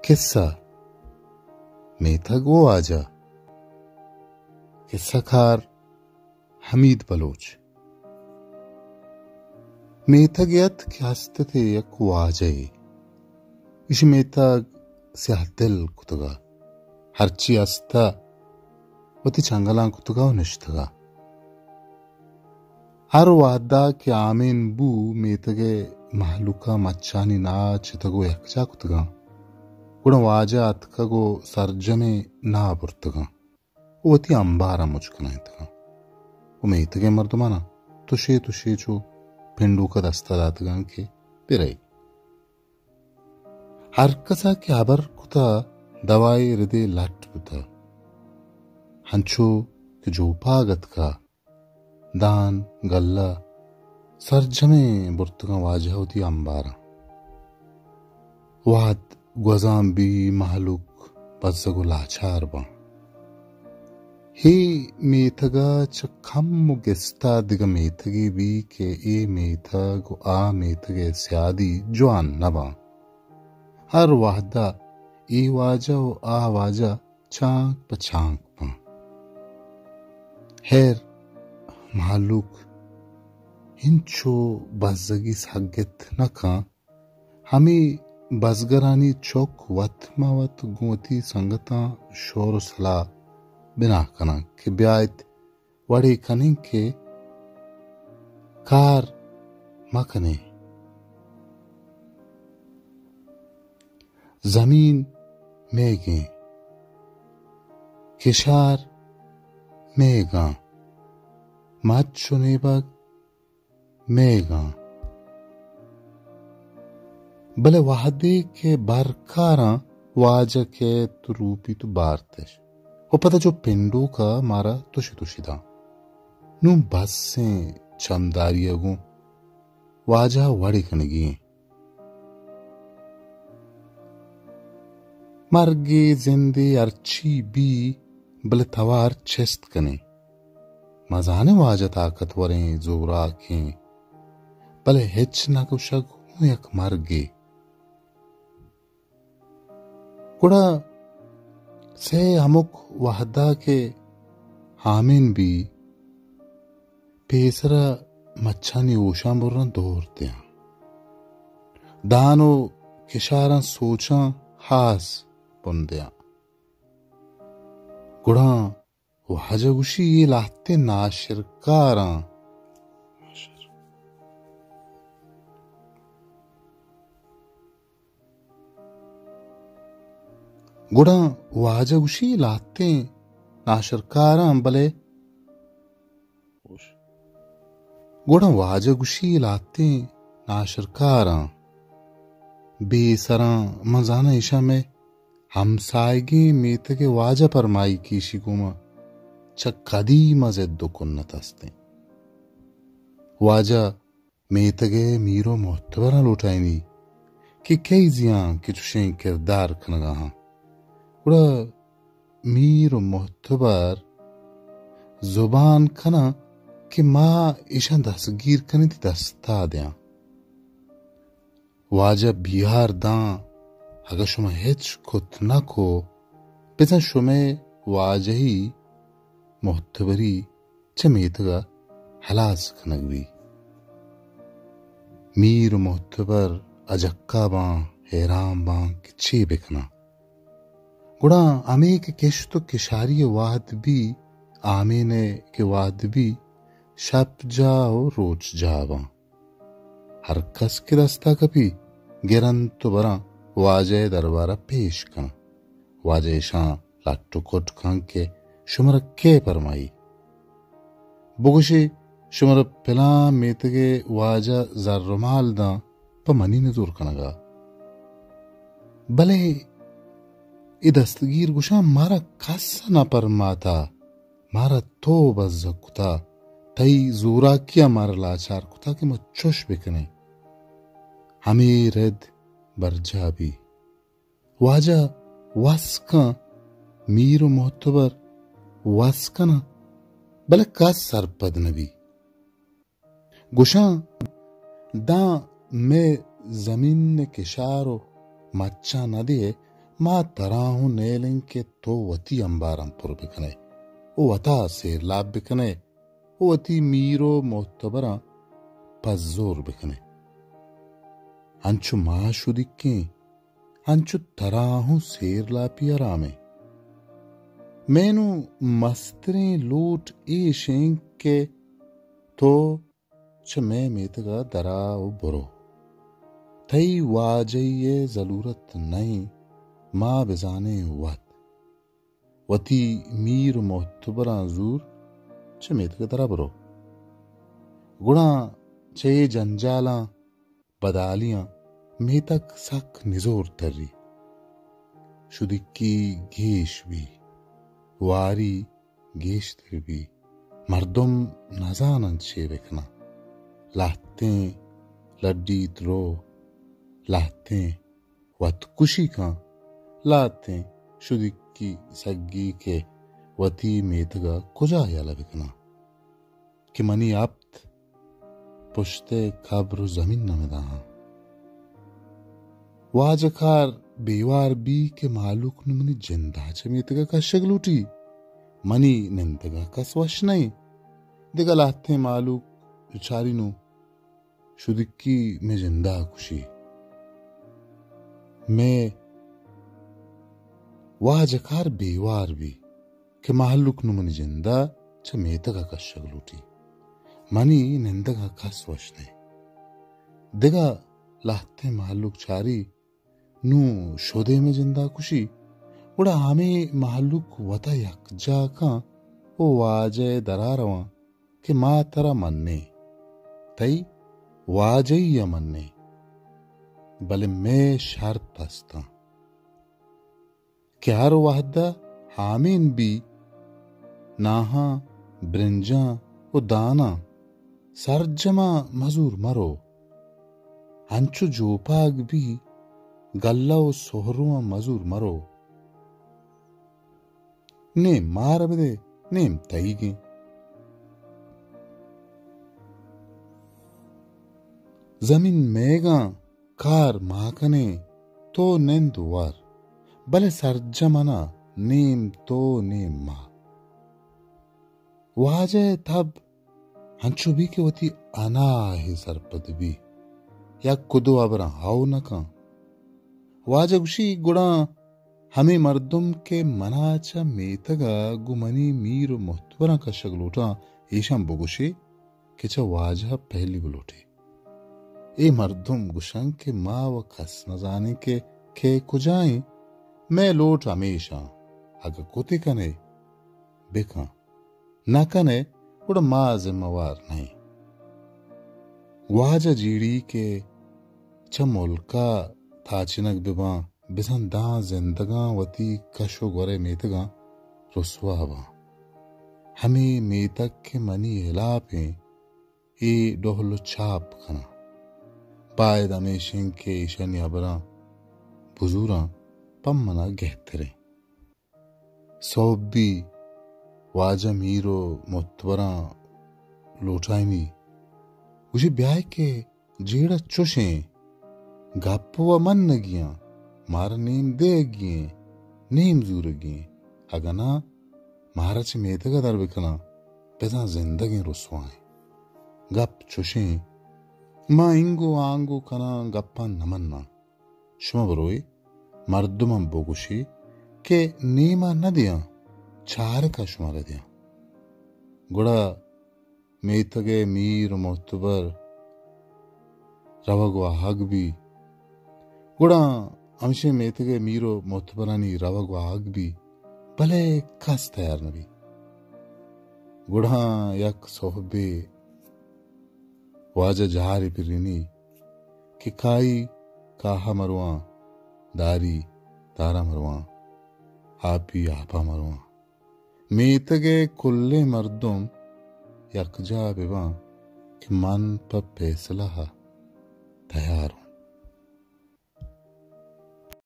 किस्सा मेथग वो आजा किस्साकार हमीद बलोच मेथगयत ख्यास्तते यक वाजय इश मेथग सियाहदिल कुतगा हरची अस्ता वती चंगलां कुतगा नश्तगा हर वादा के आमीन बू मेथगे महलुका मच्चानी नाच तगो यकजा कुतगा गुण वाजा अतकगो सर्जमे ना बुर्तगा वती अंबारा मुचकना तगा वो मेथगे मर्दमाना तुशे चो पिंडू का दस्ता दातगा के पिरई हर कसा के आबर कुता दवाई हृदय लट बुता हंचो के जो पागत का दान गल्ला सर्जमे बुर्तगा वाजा होती अंबारा वाद ग्वजाम बी महलुक बज्जगो लाचार बा ही मेथगा चखम गेस्ता दिग मेथगी बी के ए मेथग आ मेथगे स्यादी जवान नबा हर वाहदा ए वाजा ओ आ वाजा चांक पचांक पा हेर महलुक हिंचो बज्जगी सागेत नका हमें बजगरानी चौक वतमावत गोती संगता शोर सला बिना कना के ब्यायत वड़े कने के कार मकने जमीन मेगे किशार मेगा माचो नेबग मेगा भले वादे के बारकारा वाज के तु रूपी तु बारतेश वो पता जो पिंडू का मारा तुशिदा नू बस से चमदारी अगू वाजा वड़ी कनगी मरगे जिंदे अर्ची बी भले थवार चेस्त कने मजाने वाजा ताकतवरें जोरा के भले हिच ना कुशग यक मरगे कुड़ा से अमुक वहदा के हामिन भी पेसरा मच्छानी ओशा बुर्रा दोरते हैं दानो किशारा सोचा हास बुंदे गुड़ा वहाजगुशी ये लाते नाशिरकारा गुड़ा वाजगुशी लाते नाशरकारा भले गुड़ा वाजगुशी लाते नाशरकारा बेसरा मजाना ईशा में हमसायगी मेतगे वाजा परमाई की शिकुमा चक्कदी मजेद्दो कुन्नतस्ते वाजा मेतगे मीरो मोहतबरा लुटाइनी कि कई जियां कि चुशें किरदार खनगा हाँ उड़ा मीर मोहतबर जुबान खना कि माँ ईशा दसगीर कने थी दस्ता दिया वाजा बिहार दां अगर शुमा हिच खुद न को पिता शुमे वाजही मोहतबरी चमेतगा हलास खनगवी मीर मोहतबर अजक्का बां हैराम बां किच्छे बिकना गुड़ा आमे के केश तो किशारी वाद भी आमे ने के वाद भी शप जाओ रोज जावा हर कस के दस्ता कभी गिरन तो बरा वाजे दरबारा पेश का वाजे शां लाट्टू कोट खां के शुमर के परमाई बुगुशी शुमर पिला मेतगे वाजा जर्रमाल दा पमनी ने दूर कनगा भले ई दस्तगीर गुशा मारा खासा ना परमाता मारा तो बज़ कुता तई जोरा किया मारा लाचार कुता के मच्चोश बिकने हमें रेद बरजा भी वाजा वास्का मीर मोहतबर वास्कना भले का सरपद नबी गुशा दा में जमीन ने किशारो मच्चा न दिए मां तराहू नेलिंग के तो वती अंबारम पुर बिकने ओ वता सेर लाभ बिकने ओ वती मीरो मोतबरा पज्जोर बिकने अंचु माशु दिक्के अंचु तराहू सेर लापी आरामे मैनू मस्तरे लोट ए शेंक के तो छ मैं मेतगा दरा ओ बुरो थई वाजये जरूरत नहीं माँ बेजाने वत वती मीर मोहतबरा जूर छ मेतगा दरा बुरो गुणा छे जंजाला बदालियां मेतक सक निजोर तर्री शुदिक्की गेश भी वारी गेश भी मर्दुम नजानन छे बेखना लाते लड्डी त्रो लाते वत कुशी का लाते शुदिक्की सग्गी के वती मेतगा कुजा याला बिकना कि मनी आप्त पुश्ते खब्र जमीन नमदा वाजकार बेवार बी के मालूक नुमनी जिंदा च मेतगा का शगलूटी मनी निंदगा का स्वश नहीं दिगा लाते मालूक चारी नु शुदिक्की में जिंदा खुशी मैं वाजकार बेवार भी के मालूक नुमनी जिंदा छ मेतगा का शगलूटी मनी निंदगा का स्वश नहीं दिगा लाते मालूक चारी नू शोदे में जिंदा खुशी उड़ा हमें मालूक वता यकजा का ओ वाजे दरारवा के माँ तरा मन्ने तई वाजय मन्ने भले मैं शर्त हस्ता क्यार वाहदा हामिन भी नाहा ब्रिंजा ओ दाना सरजमा मजूर मरो हंचु जोपाग भी गल्ला ओ सोहरुआ मजूर मरो ने मार बदे नेम तईगे जमीन मेगा कार माकने तो नेंदुवार भले सरजमना नेम तो नेम मा वाजे तब हंचु भी के वती अना है सरपद भी या कुदो अबरा हाउ नका वाजगुशी गुड़ा हमें मर्दुम के मनाचा मेतगा गुमनी मीर मुहतबरा का शगलोटा ईशाम बुगुशी के चा वाजह पहली बुलोटे ए मर्दुम गुशंग के माँ व खस न जाने के कुजाएं मैं लोट हमेशा अगर कुते कने बेखा न कने उड़ा माँ जिम्मेवार नहीं वाजा जीड़ी के चमुलका थाचिनक बिबा बिसन दा जिंदगा वती कशो गोरे मेतगा रुस्वाबा हमें मेतक के मनी हिलापे ए डोहलो छाप खना पायद अमेशिंग के ईशन याबरा बुजूरा पम्मना गहतरे सौबी वाजा मीरो मुतवरा लोटाइमी उसे ब्याह के जेड़ा चुशे गप्पवा मन न गिया मारा नेम दे गिए नेम जूर गिए अगना मारा चे मेतगा दर बिकना पेजा जिंदगी रुसवाए गप चुशे माँ इंगो आंगो कना गप्पा नमन्ना शुमा बरोई मर्दुम बोगुशी के नेमा न दिया चार का शुमार दिया गुड़ा मेतगे मीर मोतबर रवगवा हग भी गुड़ा अंशे मेतगे मीरो मोतबरानी रवगवा हग भी भले कस तैयार नबी गुड़ा यक सोहबे वाजा जहारी पिरिनी कि काई काहा मरवा दारी तारा मरवा आपी आपा मरवा मेतगे कुल्ले मर्दुम यकजा बिवा कि मन पर फैसला तैयार हूं